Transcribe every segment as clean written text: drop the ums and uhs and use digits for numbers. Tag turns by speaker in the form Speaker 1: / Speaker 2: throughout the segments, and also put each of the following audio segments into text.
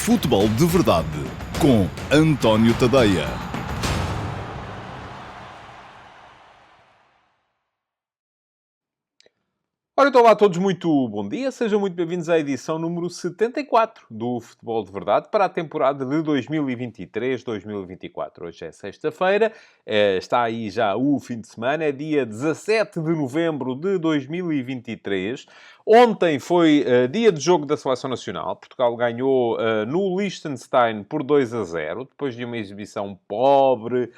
Speaker 1: Futebol de Verdade com António Tadeia.
Speaker 2: Ora, então, olá a todos, muito bom dia. Sejam muito bem-vindos à edição número 74 do Futebol de Verdade para a temporada de 2023-2024. Hoje é sexta-feira, está aí já o fim de semana, é dia 17 de novembro de 2023. Ontem foi dia de jogo da Seleção Nacional. Portugal ganhou no Liechtenstein por 2-0, depois de uma exibição pobre,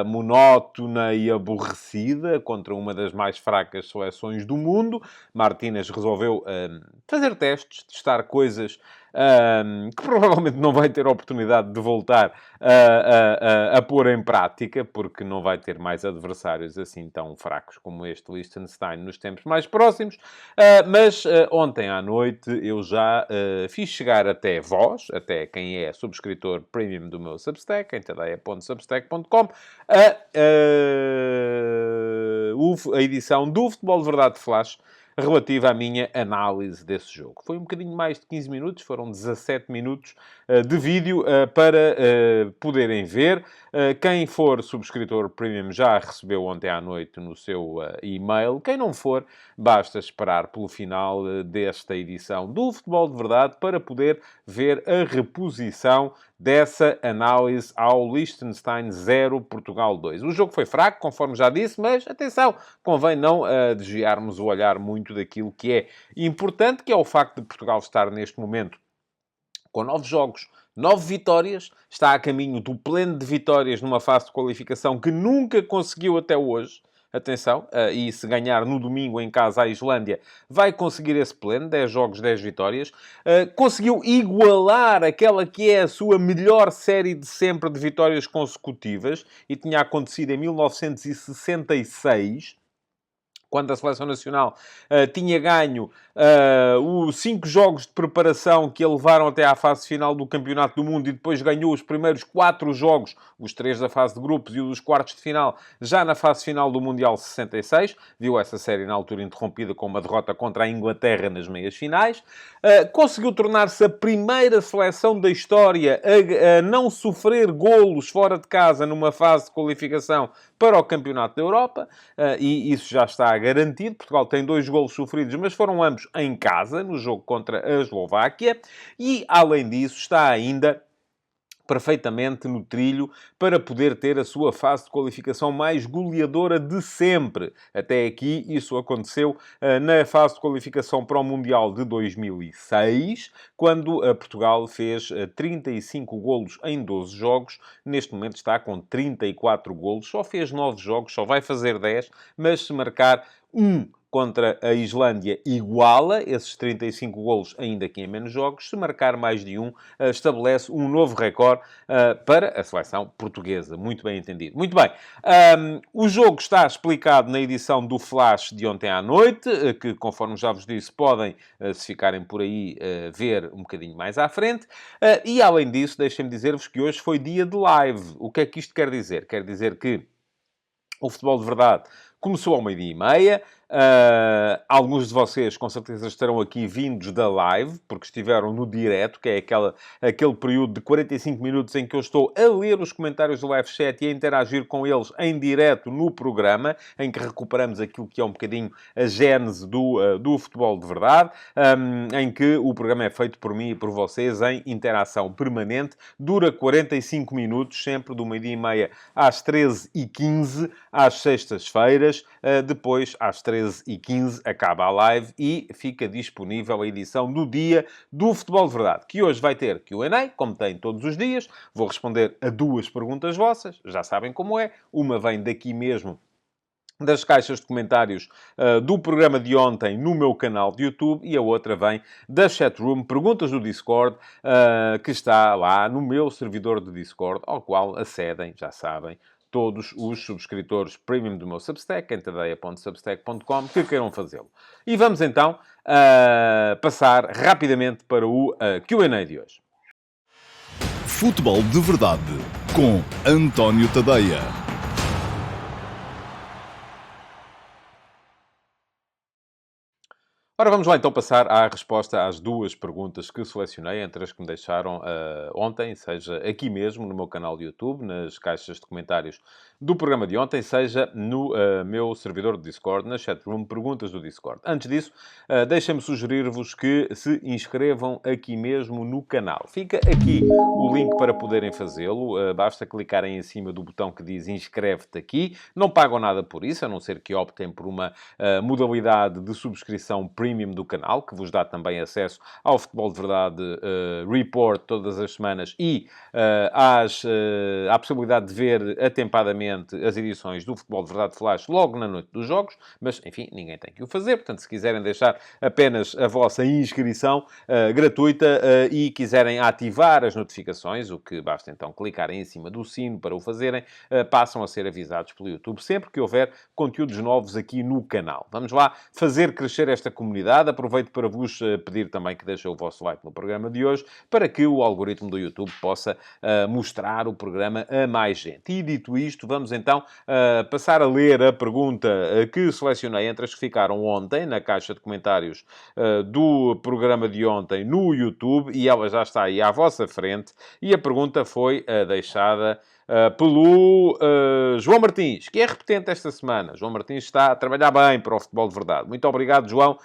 Speaker 2: monótona e aborrecida contra uma das mais fracas seleções do mundo. Martínez resolveu fazer testes, testar coisas que provavelmente não vai ter a oportunidade de voltar a pôr em prática, porque não vai ter mais adversários assim tão fracos como este Liechtenstein nos tempos mais próximos. Mas ontem à noite eu já fiz chegar até vós, até quem é subscritor premium do meu Substack, em tadeia.substack.com, a edição do Futebol de Verdade Flash, relativa à minha análise desse jogo. Foi um bocadinho mais de 15 minutos, foram 17 minutos de vídeo para poderem ver. Quem for subscritor premium já recebeu ontem à noite no seu e-mail. Quem não for, basta esperar pelo final desta edição do Futebol de Verdade para poder ver a reposição dessa análise ao Liechtenstein 0, Portugal 2. O jogo foi fraco, conforme já disse, mas atenção, convém não desviarmos o olhar muito daquilo que é importante, que é o facto de Portugal estar neste momento com 9 jogos, 9 vitórias, está a caminho do pleno de vitórias numa fase de qualificação que nunca conseguiu até hoje. Atenção, e se ganhar no domingo em casa à Islândia, vai conseguir esse pleno, 10 jogos, 10 vitórias. Conseguiu igualar aquela que é a sua melhor série de sempre de vitórias consecutivas, e tinha acontecido em 1966, quando a Seleção Nacional tinha ganho os 5 jogos de preparação que a levaram até à fase final do Campeonato do Mundo, e depois ganhou os primeiros 4 jogos, os 3 da fase de grupos e os dos quartos de final, já na fase final do Mundial 66. Viu essa série na altura interrompida com uma derrota contra a Inglaterra nas meias finais. Conseguiu tornar-se a primeira seleção da história a não sofrer golos fora de casa numa fase de qualificação para o Campeonato da Europa, e isso já está garantido. Portugal tem 2 golos sofridos, mas foram ambos em casa, no jogo contra a Eslováquia, e, além disso, está ainda perfeitamente no trilho para poder ter a sua fase de qualificação mais goleadora de sempre. Até aqui, isso aconteceu na fase de qualificação para o Mundial de 2006, quando Portugal fez 35 golos em 12 jogos. Neste momento está com 34 golos. Só fez 9 jogos, só vai fazer 10, mas se marcar contra a Islândia, iguala esses 35 golos, ainda que em menos jogos. Se marcar mais de estabelece um novo recorde para a seleção portuguesa. Muito bem entendido. Muito bem. O jogo está explicado na edição do Flash de ontem à noite, que, conforme já vos disse, podem, se ficarem por aí, ver um bocadinho mais à frente. E, além disso, deixem-me dizer-vos que hoje foi dia de live. O que é que isto quer dizer? Quer dizer que o Futebol de Verdade começou ao 12h30. Alguns de vocês, com certeza, estarão aqui vindos da live, porque estiveram no direto, que é aquele período de 45 minutos em que eu estou a ler os comentários do live chat e a interagir com eles em direto no programa, em que recuperamos aquilo que é um bocadinho a gênese do Futebol de Verdade, em que o programa é feito por mim e por vocês em interação permanente. Dura 45 minutos, sempre do 12h30 às 13h15, às sextas-feiras. Depois, às 13h15, acaba a live e fica disponível a edição do dia do Futebol de Verdade, que hoje vai ter Q&A, como tem todos os dias. Vou responder a 2 perguntas vossas, já sabem como é. Uma vem daqui mesmo, das caixas de comentários do programa de ontem no meu canal de YouTube, e a outra vem da chatroom, perguntas do Discord, que está lá no meu servidor de Discord, ao qual acedem, já sabem, todos os subscritores premium do meu Substack, em tadeia.substack.com, que queiram fazê-lo. E vamos então passar rapidamente para o Q&A de hoje.
Speaker 1: Futebol de Verdade com António Tadeia.
Speaker 2: Ora, vamos lá então passar à resposta às duas perguntas que selecionei, entre as que me deixaram ontem, seja aqui mesmo no meu canal de YouTube, nas caixas de comentários do programa de ontem, seja no meu servidor de Discord, na chatroom Perguntas do Discord. Antes disso, deixem-me sugerir-vos que se inscrevam aqui mesmo no canal. Fica aqui o link para poderem fazê-lo. Basta clicarem em cima do botão que diz inscreve-te aqui. Não pagam nada por isso, a não ser que optem por uma modalidade de subscrição premium do canal, que vos dá também acesso ao Futebol de Verdade Report todas as semanas e à possibilidade de ver atempadamente as edições do Futebol de Verdade Flash logo na noite dos jogos, mas, enfim, ninguém tem que o fazer. Portanto, se quiserem deixar apenas a vossa inscrição gratuita e quiserem ativar as notificações, o que basta então clicarem em cima do sino para o fazerem, passam a ser avisados pelo YouTube sempre que houver conteúdos novos aqui no canal. Vamos lá fazer crescer esta comunidade. Aproveito para vos pedir também que deixem o vosso like no programa de hoje, para que o algoritmo do YouTube possa mostrar o programa a mais gente. E dito isto, vamos então passar a ler a pergunta que selecionei entre as que ficaram ontem, na caixa de comentários do programa de ontem no YouTube, e ela já está aí à vossa frente, e a pergunta foi deixada pelo João Martins, que é repetente esta semana. João Martins está a trabalhar bem para o Futebol de Verdade. Muito obrigado, João,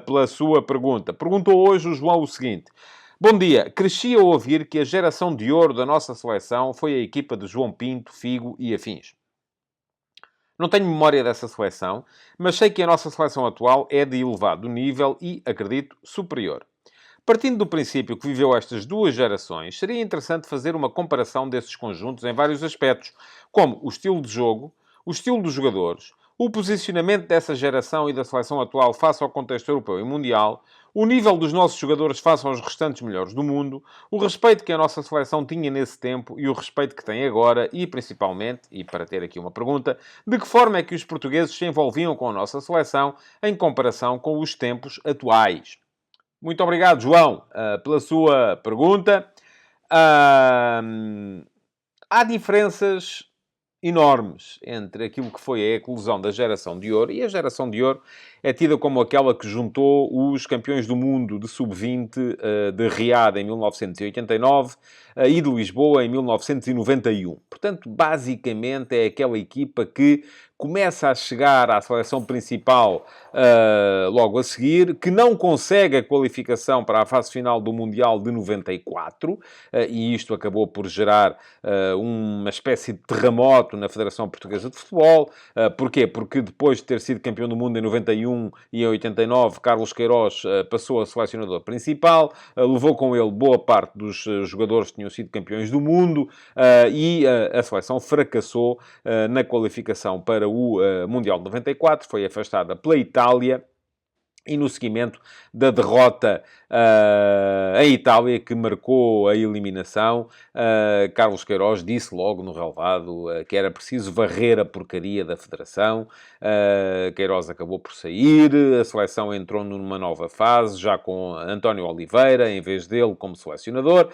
Speaker 2: pela sua pergunta. Perguntou hoje o João o seguinte: bom dia, cresci a ouvir que a geração de ouro da nossa seleção foi a equipa de João Pinto, Figo e afins. Não tenho memória dessa seleção, mas sei que a nossa seleção atual é de elevado nível e, acredito, superior. Partindo do princípio que viveu estas duas gerações, seria interessante fazer uma comparação desses conjuntos em vários aspectos, como o estilo de jogo, o estilo dos jogadores, o posicionamento dessa geração e da seleção atual face ao contexto europeu e mundial, o nível dos nossos jogadores face aos restantes melhores do mundo, o respeito que a nossa seleção tinha nesse tempo e o respeito que tem agora e, principalmente, e para ter aqui uma pergunta, de que forma é que os portugueses se envolviam com a nossa seleção em comparação com os tempos atuais. Muito obrigado, João, pela sua pergunta. Há diferenças enormes entre aquilo que foi a eclosão da geração de ouro, e a geração de ouro é tida como aquela que juntou os campeões do mundo de sub-20 de Riad em 1989 e de Lisboa em 1991. Portanto, basicamente é aquela equipa que começa a chegar à seleção principal logo a seguir, que não consegue a qualificação para a fase final do Mundial de 94, e isto acabou por gerar uma espécie de terremoto na Federação Portuguesa de Futebol. Porquê? Porque depois de ter sido campeão do mundo em 91 e em 89, Carlos Queiroz passou a selecionador principal, levou com ele boa parte dos jogadores que tinham sido campeões do mundo e a seleção fracassou na qualificação para o Mundial de 94, foi afastada pela Itália. E no seguimento da derrota em Itália, que marcou a eliminação, Carlos Queiroz disse logo no relvado que era preciso varrer a porcaria da Federação. Queiroz acabou por sair, a seleção entrou numa nova fase, já com António Oliveira, em vez dele como selecionador,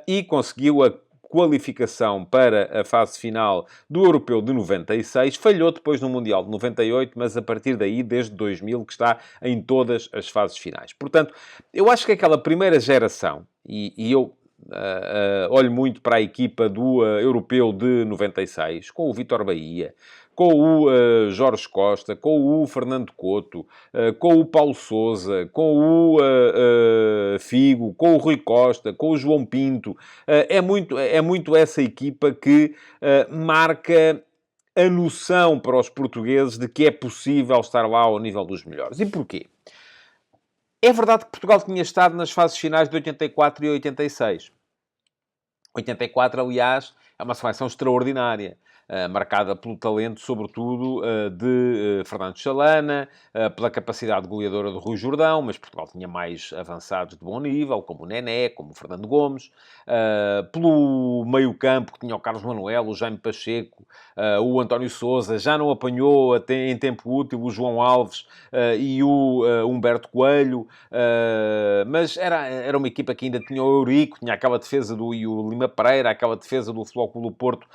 Speaker 2: e conseguiu a qualificação para a fase final do Europeu de 96, falhou depois no Mundial de 98, mas a partir daí, desde 2000, que está em todas as fases finais. Portanto, eu acho que aquela primeira geração, e eu olho muito para a equipa do Europeu de 96, com o Vítor Bahia, com o Jorge Costa, com o Fernando Couto, com o Paulo Sousa, com o Figo, com o Rui Costa, com o João Pinto. É muito essa equipa que marca a noção para os portugueses de que é possível estar lá ao nível dos melhores. E porquê? É verdade que Portugal tinha estado nas fases finais de 84 e 86. 84, aliás, é uma seleção extraordinária. Marcada pelo talento, sobretudo, de Fernando Chalana, pela capacidade goleadora de Rui Jordão, mas Portugal tinha mais avançados de bom nível, como o Nené, como o Fernando Gomes, pelo meio-campo, que tinha o Carlos Manuel, o Jaime Pacheco, o António Sousa, já não apanhou até em tempo útil o João Alves e o Humberto Coelho, mas era uma equipa que ainda tinha o Eurico, tinha aquela defesa e o Lima Pereira, aquela defesa do Futebol Clube do Porto,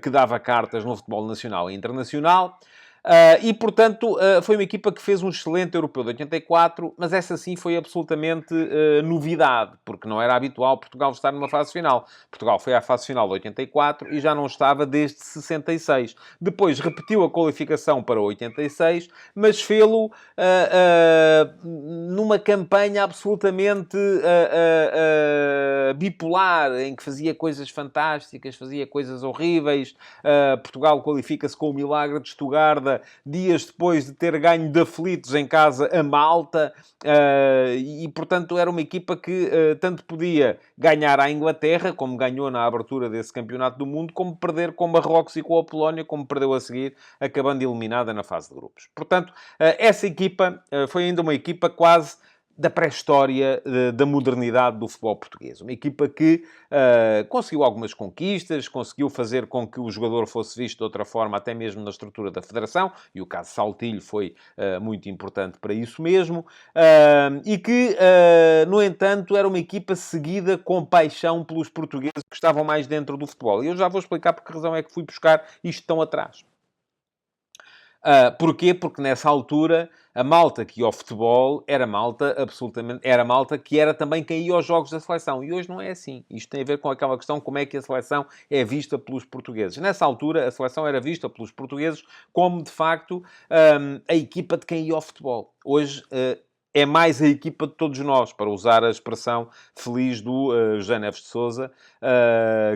Speaker 2: que dava cartas no futebol nacional e internacional. E, portanto, foi uma equipa que fez um excelente Europeu de 84, mas essa sim foi absolutamente novidade, porque não era habitual Portugal estar numa fase final. Portugal foi à fase final de 84 e já não estava desde 66. Depois repetiu a qualificação para 86, mas fê-lo numa campanha absolutamente bipolar, em que fazia coisas fantásticas, fazia coisas horríveis. Portugal qualifica-se com o milagre de Estugarda, dias depois de ter ganho de aflitos em casa a Malta, e portanto era uma equipa que tanto podia ganhar à Inglaterra, como ganhou na abertura desse campeonato do mundo, como perder com Marrocos e com a Polónia, como perdeu a seguir, acabando eliminada na fase de grupos. Portanto, essa equipa foi ainda uma equipa quase da pré-história da modernidade do futebol português. Uma equipa que conseguiu algumas conquistas, conseguiu fazer com que o jogador fosse visto de outra forma, até mesmo na estrutura da federação, e o caso Saltilho foi muito importante para isso mesmo, e que, no entanto, era uma equipa seguida com paixão pelos portugueses que estavam mais dentro do futebol. E eu já vou explicar por que razão é que fui buscar isto tão atrás. Porquê? Porque nessa altura a malta que ia ao futebol era malta absolutamente... Era malta que era também quem ia aos jogos da seleção. E hoje não é assim. Isto tem a ver com aquela questão como é que a seleção é vista pelos portugueses. Nessa altura a seleção era vista pelos portugueses como, de facto, a equipa de quem ia ao futebol. Hoje... é mais a equipa de todos nós, para usar a expressão feliz do José Neves de Sousa,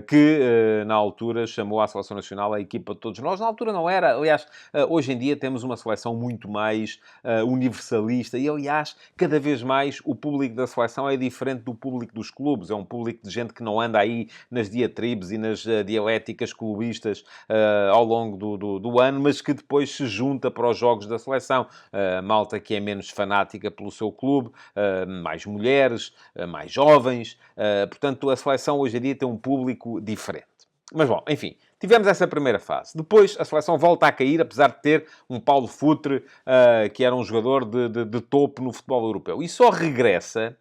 Speaker 2: que na altura chamou à Seleção Nacional a equipa de todos nós. Na altura não era. Aliás, hoje em dia temos uma seleção muito mais universalista e, aliás, cada vez mais o público da seleção é diferente do público dos clubes. É um público de gente que não anda aí nas diatribes e nas dialéticas clubistas ao longo do ano, mas que depois se junta para os jogos da seleção. Malta que é menos fanática pelo seu clube, mais mulheres, mais jovens. Portanto, a seleção hoje em dia tem um público diferente. Mas, bom, enfim, tivemos essa primeira fase. Depois, a seleção volta a cair, apesar de ter um Paulo Futre, que era um jogador de topo no futebol europeu. E só regressa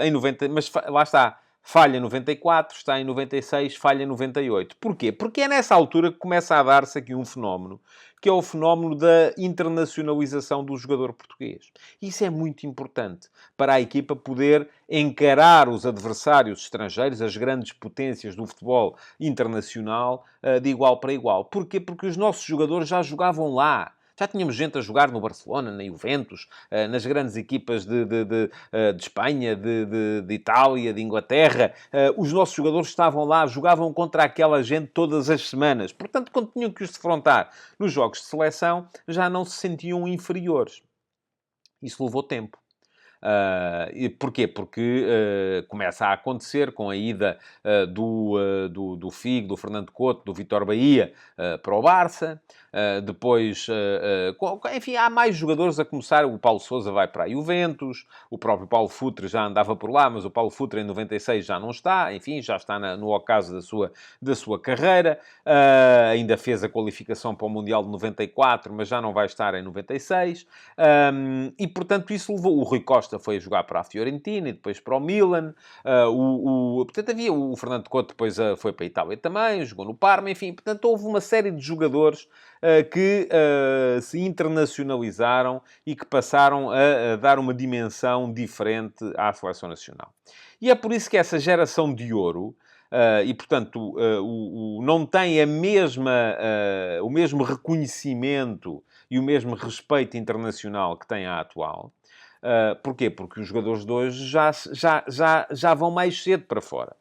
Speaker 2: em 90... Mas lá está. Falha em 94, está em 96, falha em 98. Porquê? Porque é nessa altura que começa a dar-se aqui um fenómeno, que é o fenómeno da internacionalização do jogador português. Isso é muito importante para a equipa poder encarar os adversários estrangeiros, as grandes potências do futebol internacional, de igual para igual. Porquê? Porque os nossos jogadores já jogavam lá. Já tínhamos gente a jogar no Barcelona, na Juventus, nas grandes equipas de Espanha, de Itália, de Inglaterra. Os nossos jogadores estavam lá, jogavam contra aquela gente todas as semanas. Portanto, quando tinham que os defrontar nos jogos de seleção, já não se sentiam inferiores. Isso levou tempo. E porquê? Porque começa a acontecer com a ida do Figo, do Fernando Couto, do Vítor Bahia para o Barça. Depois, enfim, há mais jogadores a começar. O Paulo Sousa vai para a Juventus. O próprio Paulo Futre já andava por lá, mas o Paulo Futre em 96 já não está. Enfim, já está no ocaso da sua carreira. Ainda fez a qualificação para o Mundial de 94, mas já não vai estar em 96. E, portanto, isso levou... O Rui Costa foi jogar para a Fiorentina e depois para o Milan. Portanto, havia o Fernando Couto, depois foi para a Itália também, jogou no Parma, enfim. Portanto, houve uma série de jogadores que se internacionalizaram e que passaram a dar uma dimensão diferente à seleção nacional. E é por isso que essa geração de ouro... e, portanto, não tem o mesmo reconhecimento e o mesmo respeito internacional que tem a atual. Porquê? Porque os jogadores de hoje já vão mais cedo para fora.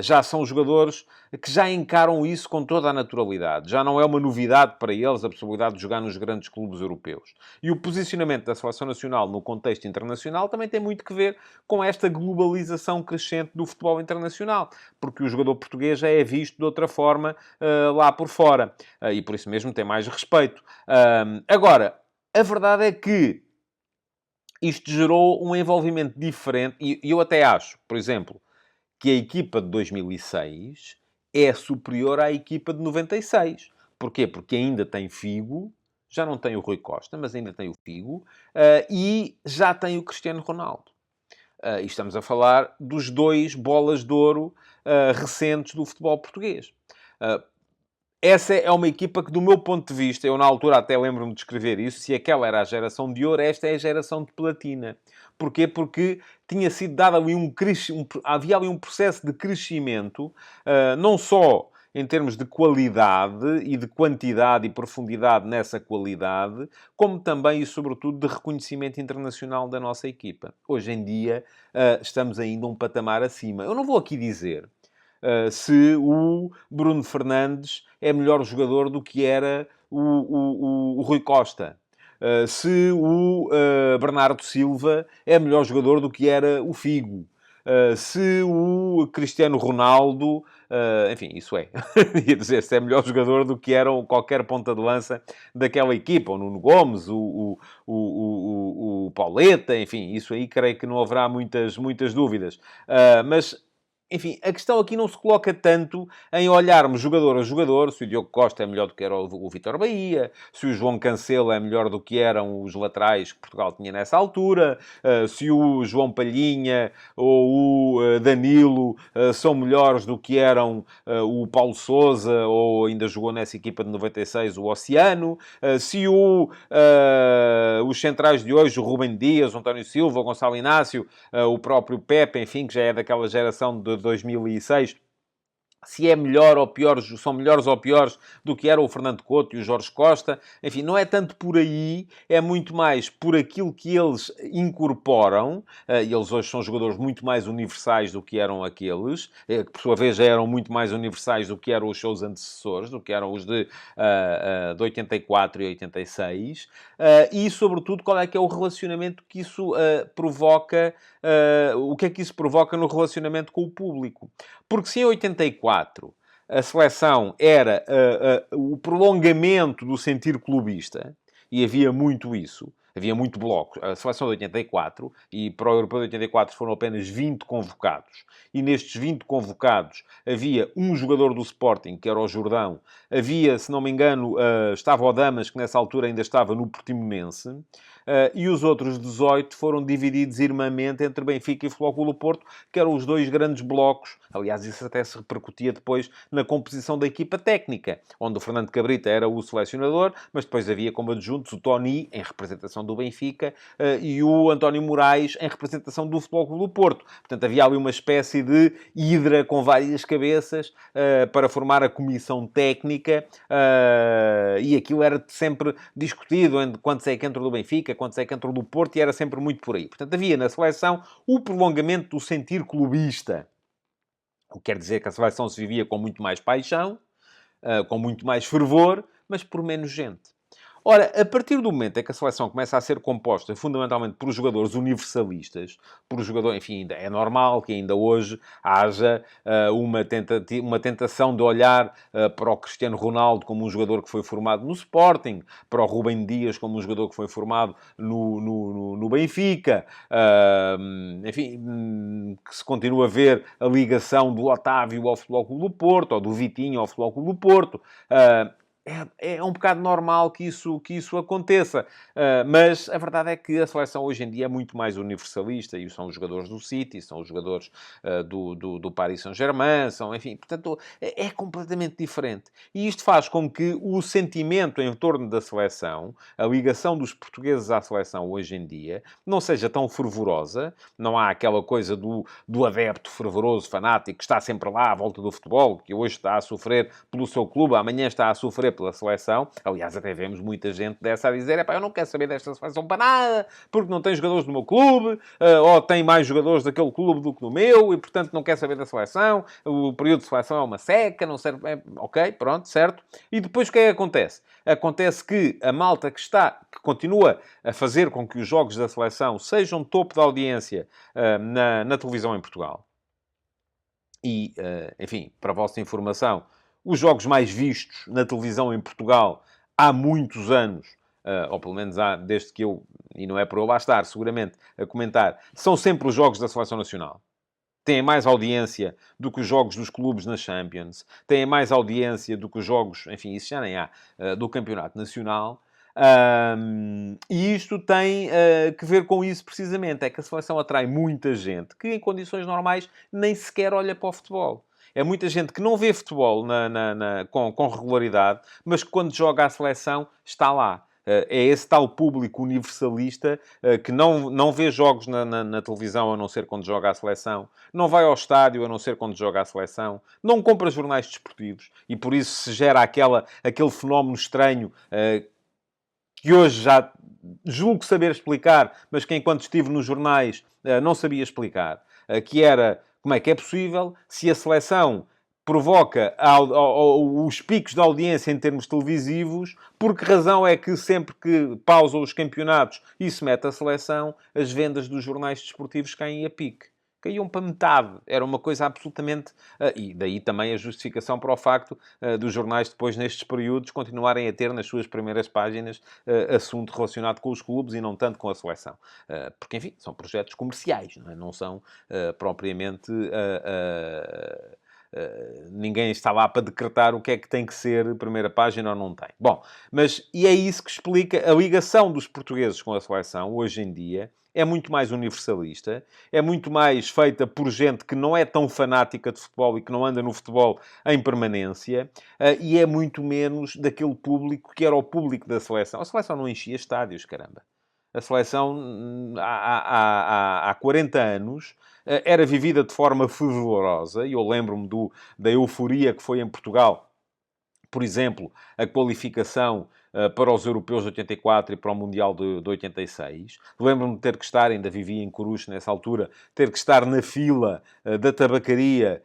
Speaker 2: Já são jogadores que já encaram isso com toda a naturalidade. Já não é uma novidade para eles a possibilidade de jogar nos grandes clubes europeus. E o posicionamento da seleção nacional no contexto internacional também tem muito que ver com esta globalização crescente do futebol internacional. Porque o jogador português já é visto de outra forma lá por fora. E por isso mesmo tem mais respeito. Agora, a verdade é que isto gerou um envolvimento diferente. E eu até acho, por exemplo, que a equipa de 2006 é superior à equipa de 96. Porquê? Porque ainda tem Figo, já não tem o Rui Costa, mas ainda tem o Figo, e já tem o Cristiano Ronaldo. E estamos a falar dos dois bolas de ouro recentes do futebol português. essa é uma equipa que, do meu ponto de vista, eu na altura até lembro-me de escrever isso, se aquela era a geração de ouro, esta é a geração de platina. Porquê? Porque tinha sido dado ali havia ali um processo de crescimento, não só em termos de qualidade e de quantidade e profundidade nessa qualidade, como também e sobretudo de reconhecimento internacional da nossa equipa. Hoje em dia, estamos ainda um patamar acima. Eu não vou aqui dizer se o Bruno Fernandes é melhor jogador do que era o Rui Costa. Se o Bernardo Silva é melhor jogador do que era o Figo. Se o Cristiano Ronaldo, enfim, isso é, ia dizer, se é melhor jogador do que era qualquer ponta de lança daquela equipa, o Nuno Gomes, o Pauleta, enfim, isso aí creio que não haverá muitas dúvidas. Mas enfim, a questão aqui não se coloca tanto em olharmos jogador a jogador, se o Diogo Costa é melhor do que era o Vítor Bahia, se o João Cancelo é melhor do que eram os laterais que Portugal tinha nessa altura, se o João Palhinha ou o Danilo são melhores do que eram o Paulo Sousa, ou ainda jogou nessa equipa de 96 o Oceano, se os centrais de hoje, o Rubem Dias, o António Silva, o Gonçalo Inácio, o próprio Pepe, enfim, que já é daquela geração de 2006, se é melhor ou pior, são melhores ou piores do que era o Fernando Couto e o Jorge Costa. Enfim, não é tanto por aí, é muito mais por aquilo que eles incorporam. E eles hoje são jogadores muito mais universais do que eram aqueles, que por sua vez já eram muito mais universais do que eram os seus antecessores, do que eram os de 84 e 86. E, sobretudo, qual é que é o relacionamento que isso provoca, o que é que isso provoca no relacionamento com o público. Porque se em 84 a seleção era o prolongamento do sentir clubista, e havia muito isso, havia muito bloco. A seleção de 84, e para o Europeu de 84 foram apenas 20 convocados, e nestes 20 convocados havia um jogador do Sporting, que era o Jordão, havia, se não me engano, estava o Damas, que nessa altura ainda estava no Portimonense, e os outros 18 foram divididos irmãmente entre Benfica e Futebol Clube do Porto, que eram os dois grandes blocos. Aliás, isso até se repercutia depois na composição da equipa técnica, onde o Fernando Cabrita era o selecionador, mas depois havia como adjuntos o Tony, em representação do Benfica, e o António Moraes, em representação do Futebol Clube do Porto. Portanto, havia ali uma espécie de hidra com várias cabeças para formar a comissão técnica, e aquilo era sempre discutido entre quantos é que entram do Benfica, quantos é que entram do Porto, e era sempre muito por aí. Portanto, havia na seleção o prolongamento do sentir clubista. O que quer dizer que a seleção se vivia com muito mais paixão, com muito mais fervor, mas por menos gente. Ora, a partir do momento em que a seleção começa a ser composta fundamentalmente por jogadores universalistas, por jogadores, enfim, é normal que ainda hoje haja uma tentação de olhar para o Cristiano Ronaldo como um jogador que foi formado no Sporting, para o Rubem Dias como um jogador que foi formado no Benfica, enfim, que se continua a ver a ligação do Otávio ao Futebol Clube do Porto, ou do Vitinho ao Futebol Clube do Porto. É um bocado normal que isso aconteça. Mas a verdade é que a seleção hoje em dia é muito mais universalista, e são os jogadores do City, são os jogadores do Paris Saint-Germain, enfim, portanto, é completamente diferente. E isto faz com que o sentimento em torno da seleção, a ligação dos portugueses à seleção hoje em dia, não seja tão fervorosa, não há aquela coisa do adepto fervoroso, fanático, que está sempre lá à volta do futebol, que hoje está a sofrer pelo seu clube, amanhã está a sofrer pela seleção. Aliás, até vemos muita gente dessa a dizer: eu não quero saber desta seleção para nada, porque não tem jogadores do meu clube, ou tem mais jogadores daquele clube do que do meu, e portanto não quer saber da seleção, o período de seleção é uma seca, não serve... Ok, pronto, certo. E depois o que é que acontece? Acontece que a malta que continua a fazer com que os jogos da seleção sejam topo de audiência na televisão em Portugal. E, enfim, para a vossa informação, os jogos mais vistos na televisão em Portugal há muitos anos, ou pelo menos há, desde que eu, e não é por eu lá estar, seguramente, a comentar, são sempre os jogos da Seleção Nacional. Têm mais audiência do que os jogos dos clubes na Champions. Têm mais audiência do que os jogos, enfim, isso já nem há, do Campeonato Nacional. E isto tem que ver com isso precisamente. É que a seleção atrai muita gente que, em condições normais, nem sequer olha para o futebol. É muita gente que não vê futebol com regularidade, mas que quando joga a seleção está lá. É esse tal público universalista que não vê jogos na televisão a não ser quando joga a seleção, não vai ao estádio a não ser quando joga a seleção, não compra jornais desportivos e por isso se gera aquele fenómeno estranho que hoje já julgo saber explicar, mas que enquanto estive nos jornais não sabia explicar, que era como é que é possível se a seleção provoca os picos de audiência em termos televisivos, por que razão é que sempre que pausam os campeonatos e se mete a seleção, as vendas dos jornais desportivos caem a pique? Caíam para metade. Era uma coisa absolutamente... e daí também a justificação para o facto dos jornais depois, nestes períodos, continuarem a ter nas suas primeiras páginas assunto relacionado com os clubes e não tanto com a seleção. Porque, enfim, são projetos comerciais, não é? Não são propriamente... ninguém está lá para decretar o que é que tem que ser primeira página ou não tem. Bom, mas e é isso que explica a ligação dos portugueses com a seleção, hoje em dia, é muito mais universalista, é muito mais feita por gente que não é tão fanática de futebol e que não anda no futebol em permanência, e é muito menos daquele público que era o público da seleção. A seleção não enchia estádios, caramba. A seleção, há 40 anos, era vivida de forma fervorosa, e eu lembro-me da euforia que foi em Portugal, por exemplo, a qualificação para os europeus de 84 e para o Mundial de 86. Lembro-me de ter que estar, ainda vivia em Coruche nessa altura, ter que estar na fila da tabacaria,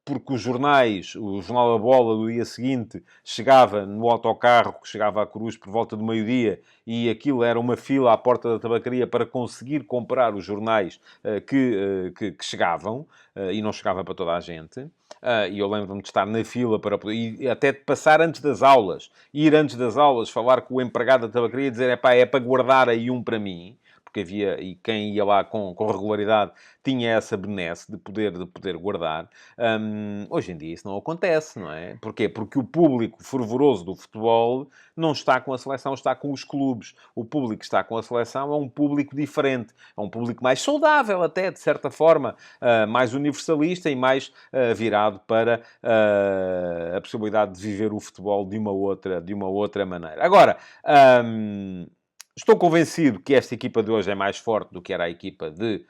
Speaker 2: porque os jornais, o Jornal da Bola do dia seguinte, chegava no autocarro, que chegava a Coruche por volta do meio-dia, e aquilo era uma fila à porta da tabacaria para conseguir comprar os jornais que chegavam, e não chegava para toda a gente. E eu lembro-me de estar na fila para poder... E até de passar antes das aulas. Ir antes das aulas, falar com o empregado da tabacaria e dizer, é para guardar aí um para mim. Porque havia... E quem ia lá com regularidade tinha essa benesse de poder guardar. Hoje em dia isso não acontece, não é? Porquê? Porque o público fervoroso do futebol não está com a seleção, está com os clubes. O público que está com a seleção é um público diferente. É um público mais saudável até, de certa forma. Mais universalista e mais virado para a possibilidade de viver o futebol de uma outra maneira. Agora, estou convencido que esta equipa de hoje é mais forte do que era a equipa de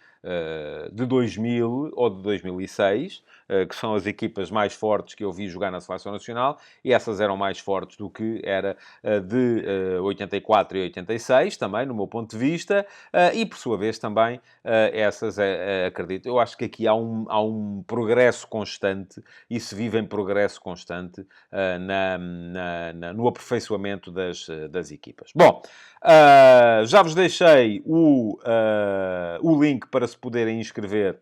Speaker 2: 2000 ou de 2006, que são as equipas mais fortes que eu vi jogar na Seleção Nacional, e essas eram mais fortes do que era de 84 e 86, também, no meu ponto de vista, e, por sua vez, também essas, acredito. Eu acho que aqui há um progresso constante, e se vive em progresso constante no aperfeiçoamento das equipas. Bom, já vos deixei o link para se poderem inscrever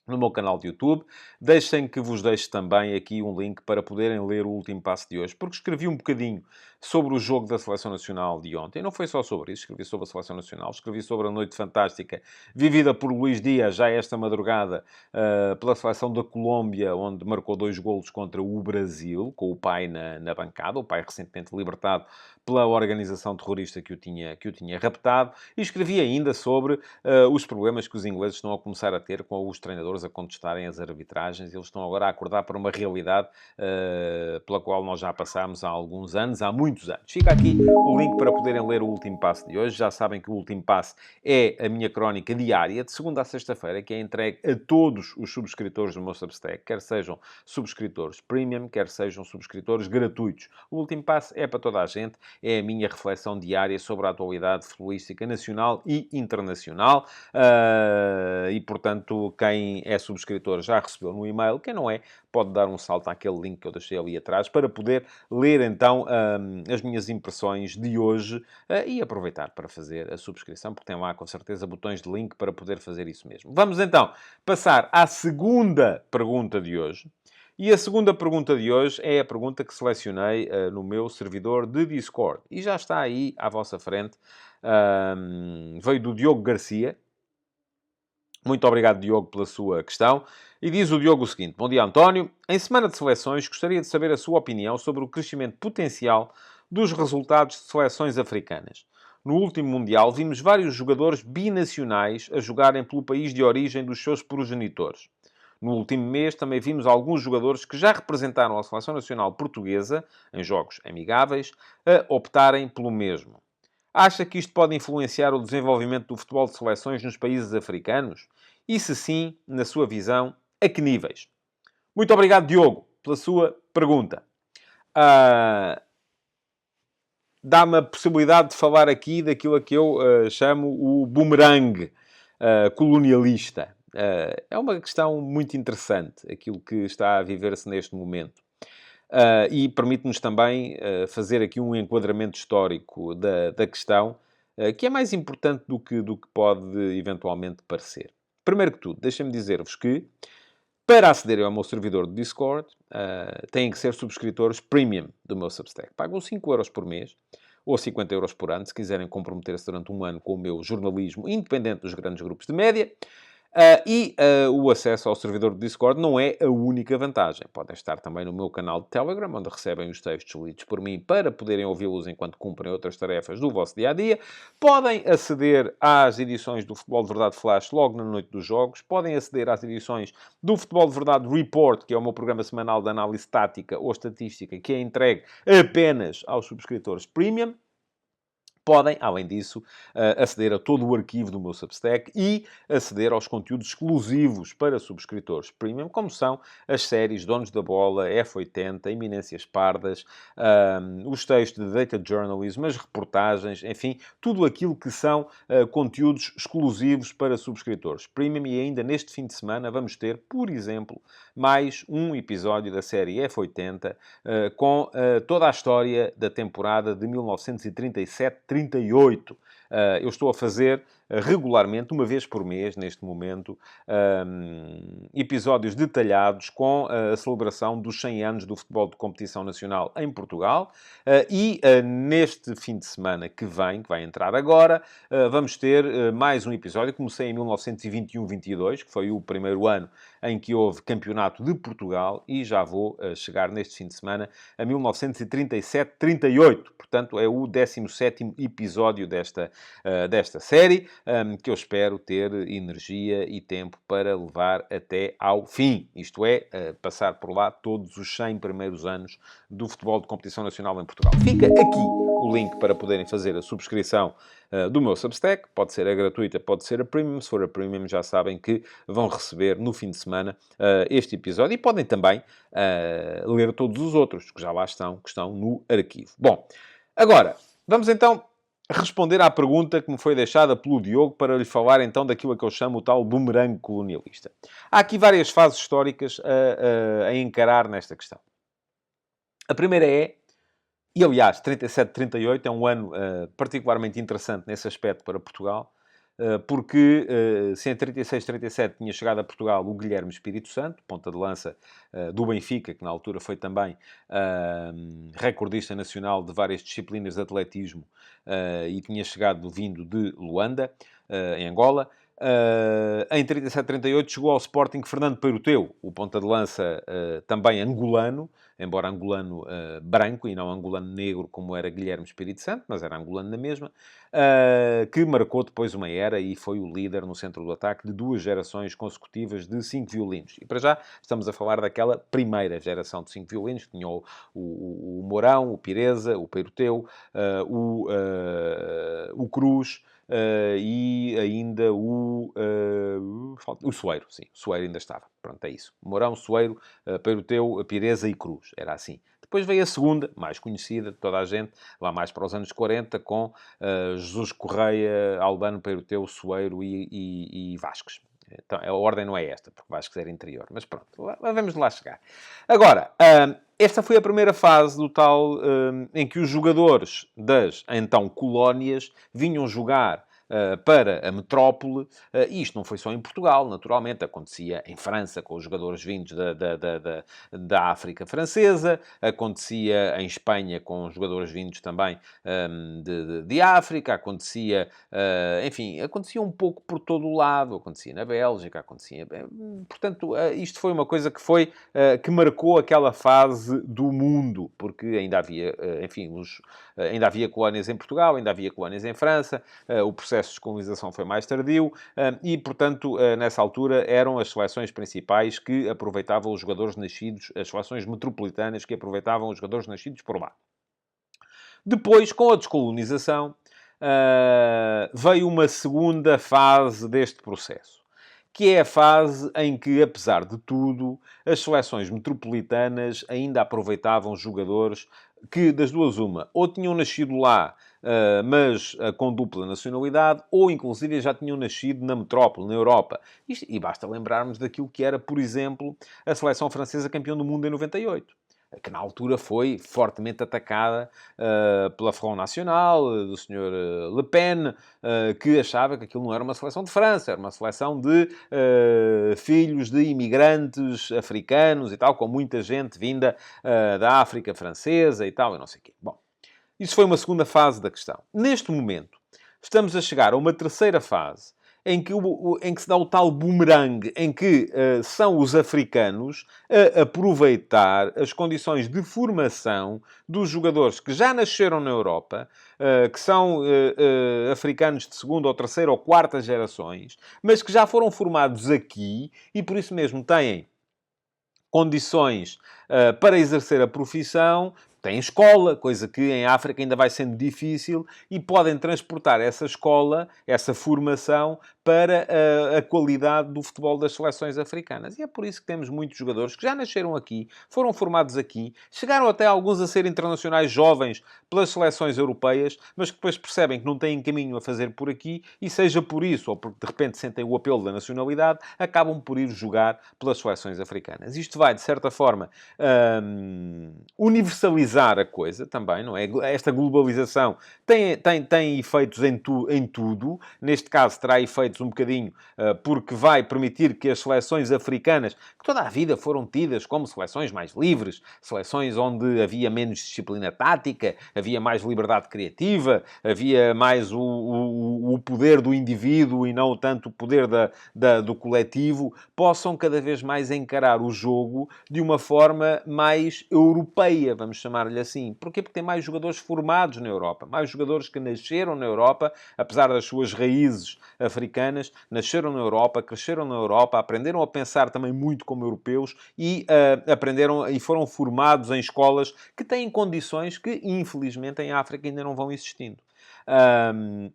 Speaker 2: no meu canal de YouTube. Deixem que vos deixe também aqui um link para poderem ler o último passo de hoje, porque escrevi um bocadinho sobre o jogo da Seleção Nacional de ontem. Não foi só sobre isso, escrevi sobre a Seleção Nacional, escrevi sobre a noite fantástica vivida por Luís Dias, já esta madrugada, pela Seleção da Colômbia, onde marcou 2 golos contra o Brasil, com o pai na bancada, o pai recentemente libertado pela organização terrorista que o tinha raptado, e escrevi ainda sobre os problemas que os ingleses estão a começar a ter com os treinadores a contestarem as arbitragens. Eles estão agora a acordar para uma realidade pela qual nós já passámos há alguns anos, há muitos anos. Fica aqui o link para poderem ler o último passo de hoje. Já sabem que o último passo é a minha crónica diária, de segunda a sexta-feira, que é entregue a todos os subscritores do meu Substack, quer sejam subscritores premium, quer sejam subscritores gratuitos. O último passo é para toda a gente, é a minha reflexão diária sobre a atualidade futebolística nacional e internacional, e, portanto, quem é subscritor já recebeu no e-mail. Quem não é, pode dar um salto àquele link que eu deixei ali atrás para poder ler, então, as minhas impressões de hoje e aproveitar para fazer a subscrição, porque tem lá, com certeza, botões de link para poder fazer isso mesmo. Vamos, então, passar à segunda pergunta de hoje. E a segunda pergunta de hoje é a pergunta que selecionei no meu servidor de Discord. E já está aí à vossa frente. Veio do Diogo Garcia. Muito obrigado, Diogo, pela sua questão. E diz o Diogo o seguinte: bom dia, António. Em semana de seleções, gostaria de saber a sua opinião sobre o crescimento potencial dos resultados de seleções africanas. No último Mundial, vimos vários jogadores binacionais a jogarem pelo país de origem dos seus progenitores. No último mês também vimos alguns jogadores que já representaram a Seleção Nacional Portuguesa, em jogos amigáveis, a optarem pelo mesmo. Acha que isto pode influenciar o desenvolvimento do futebol de seleções nos países africanos? E se sim, na sua visão, a que níveis? Muito obrigado, Diogo, pela sua pergunta. Dá-me a possibilidade de falar aqui daquilo a que eu chamo o boomerang colonialista. É uma questão muito interessante, aquilo que está a viver-se neste momento. E permite-nos também fazer aqui um enquadramento histórico da questão, que é mais importante do que pode eventualmente parecer. Primeiro que tudo, deixem-me dizer-vos que, para acederem ao meu servidor de Discord, têm que ser subscritores premium do meu Substack. Pagam 5€ por mês, ou 50€ por ano, se quiserem comprometer-se durante um ano com o meu jornalismo, independente dos grandes grupos de média. O acesso ao servidor do Discord não é a única vantagem. Podem estar também no meu canal de Telegram, onde recebem os textos lidos por mim para poderem ouvi-los enquanto cumprem outras tarefas do vosso dia-a-dia. Podem aceder às edições do Futebol de Verdade Flash logo na noite dos jogos. Podem aceder às edições do Futebol de Verdade Report, que é o meu programa semanal de análise tática ou estatística, que é entregue apenas aos subscritores premium. Podem, além disso, aceder a todo o arquivo do meu Substack e aceder aos conteúdos exclusivos para subscritores premium, como são as séries Donos da Bola, F80, Eminências Pardas, os textos de Data Journalism, as reportagens, enfim, tudo aquilo que são conteúdos exclusivos para subscritores premium. E ainda neste fim de semana vamos ter, por exemplo, mais um episódio da série F80 com toda a história da temporada de 1937-38. Eu estou a fazer regularmente, uma vez por mês, neste momento, episódios detalhados com a celebração dos 100 anos do futebol de competição nacional em Portugal. Neste fim de semana que vai entrar agora, vamos ter mais um episódio. Comecei em 1921-22, que foi o primeiro ano em que houve campeonato de Portugal, e já vou chegar neste fim de semana a 1937-38. Portanto, é o 17º episódio desta série, que eu espero ter energia e tempo para levar até ao fim. Isto é, passar por lá todos os 100 primeiros anos do futebol de competição nacional em Portugal. Fica aqui o link para poderem fazer a subscrição do meu Substack. Pode ser a gratuita, pode ser a premium. Se for a premium, já sabem que vão receber no fim de semana este episódio. E podem também ler todos os outros que já lá estão, que estão no arquivo. Bom, agora, vamos então responder à pergunta que me foi deixada pelo Diogo para lhe falar então daquilo que eu chamo o tal boomerang colonialista. Há aqui várias fases históricas a encarar nesta questão. A primeira e aliás, 37-38 é um ano particularmente interessante nesse aspecto para Portugal, porque se em 36-37 tinha chegado a Portugal o Guilherme Espírito Santo, ponta de lança do Benfica, que na altura foi também recordista nacional de várias disciplinas de atletismo, e tinha chegado vindo de Luanda, em Angola. Em 37-38 chegou ao Sporting Fernando Peiroteu, o ponta de lança também angolano, embora angolano branco e não angolano negro como era Guilherme Espírito Santo, mas era angolano na mesma, que marcou depois uma era e foi o líder no centro do ataque de 2 gerações consecutivas de 5 violinos. E para já estamos a falar daquela primeira geração de 5 violinos, que tinha o Mourão, o Pireza, o Peiroteu, o Cruz, e ainda o Soeiro, sim. O Soeiro ainda estava. Pronto, é isso. Mourão, Soeiro, Peiroteu, Pireza e Cruz. Era assim. Depois veio a segunda, mais conhecida de toda a gente, lá mais para os anos 40, com Jesus Correia, Albano, Peiroteu, Soeiro e Vasques. Então, a ordem não é esta, porque Vasques era interior. Mas pronto, vamos lá chegar. Agora, esta foi a primeira fase do tal em que os jogadores das, então, colónias vinham jogar para a metrópole, e isto não foi só em Portugal, naturalmente, acontecia em França, com os jogadores vindos da África francesa, acontecia em Espanha, com jogadores vindos também de África, acontecia, enfim, acontecia um pouco por todo o lado, acontecia na Bélgica, acontecia... Portanto, isto foi uma coisa que marcou aquela fase do mundo, porque ainda havia, enfim, ainda havia colónias em Portugal, ainda havia colónias em França, o processo processo de descolonização foi mais tardio e, portanto, nessa altura eram as seleções principais que aproveitavam os jogadores nascidos, as seleções metropolitanas que aproveitavam os jogadores nascidos por lá. Depois, com a descolonização, veio uma segunda fase deste processo, que é a fase em que, apesar de tudo, as seleções metropolitanas ainda aproveitavam jogadores que, das duas uma, ou tinham nascido lá, mas com dupla nacionalidade, ou inclusive já tinham nascido na metrópole, na Europa. E basta lembrarmos daquilo que era, por exemplo, a seleção francesa campeã do mundo em 98. Que na altura foi fortemente atacada pela Front National, do Sr. Le Pen, que achava que aquilo não era uma seleção de França, era uma seleção de filhos de imigrantes africanos e tal, com muita gente vinda da África francesa e tal, e não sei o quê. Bom, isso foi uma segunda fase da questão. Neste momento, estamos a chegar a uma terceira fase, em que se dá o tal boomerang, em que são os africanos a aproveitar as condições de formação dos jogadores que já nasceram na Europa, que são africanos de segunda ou terceira ou quarta gerações, mas que já foram formados aqui e por isso mesmo têm condições para exercer a profissão, têm escola, coisa que em África ainda vai sendo difícil, e podem transportar essa escola, essa formação, para a qualidade do futebol das seleções africanas. E é por isso que temos muitos jogadores que já nasceram aqui, foram formados aqui, chegaram até alguns a ser internacionais jovens pelas seleções europeias, mas que depois percebem que não têm caminho a fazer por aqui, e seja por isso, ou porque de repente sentem o apelo da nacionalidade, acabam por ir jogar pelas seleções africanas. Isto vai, de certa forma, universalizar a coisa também, não é? Esta globalização tem efeitos em tudo. Neste caso, terá efeitos um bocadinho porque vai permitir que as seleções africanas, que toda a vida foram tidas como seleções mais livres, seleções onde havia menos disciplina tática, havia mais liberdade criativa, havia mais o poder do indivíduo e não tanto o poder do coletivo, possam cada vez mais encarar o jogo de uma forma mais europeia, vamos chamar-lhe assim. Porquê? Porque tem mais jogadores formados na Europa, mais jogadores que nasceram na Europa, apesar das suas raízes africanas, nasceram na Europa, cresceram na Europa, aprenderam a pensar também muito como europeus e aprenderam e foram formados em escolas que têm condições que, infelizmente, em África ainda não vão existindo.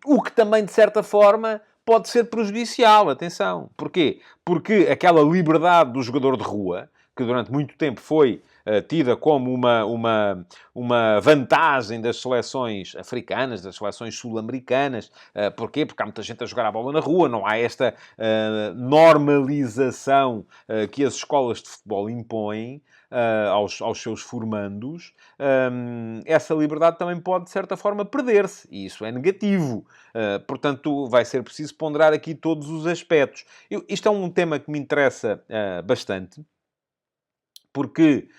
Speaker 2: O que também, de certa forma, pode ser prejudicial, atenção. Porquê? Porque aquela liberdade do jogador de rua, que durante muito tempo foi tida como uma vantagem das seleções africanas, das seleções sul-americanas. Porquê? Porque há muita gente a jogar a bola na rua, não há esta normalização que as escolas de futebol impõem aos seus formandos. Essa liberdade também pode, de certa forma, perder-se, e isso é negativo. Portanto, vai ser preciso ponderar aqui todos os aspectos. Isto é um tema que me interessa bastante, porque,